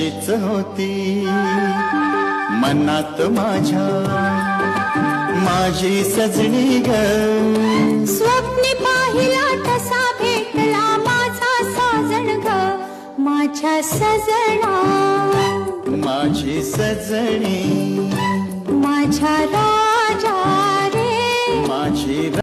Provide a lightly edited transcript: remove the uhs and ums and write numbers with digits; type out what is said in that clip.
तशीच होती मनात माझ्या माझी सजणी ग. स्वप्ने पाहिला तसा भेटला माझा साजण ग. माझ्या सजना माझी सजणी माझ्या राजा रे माझी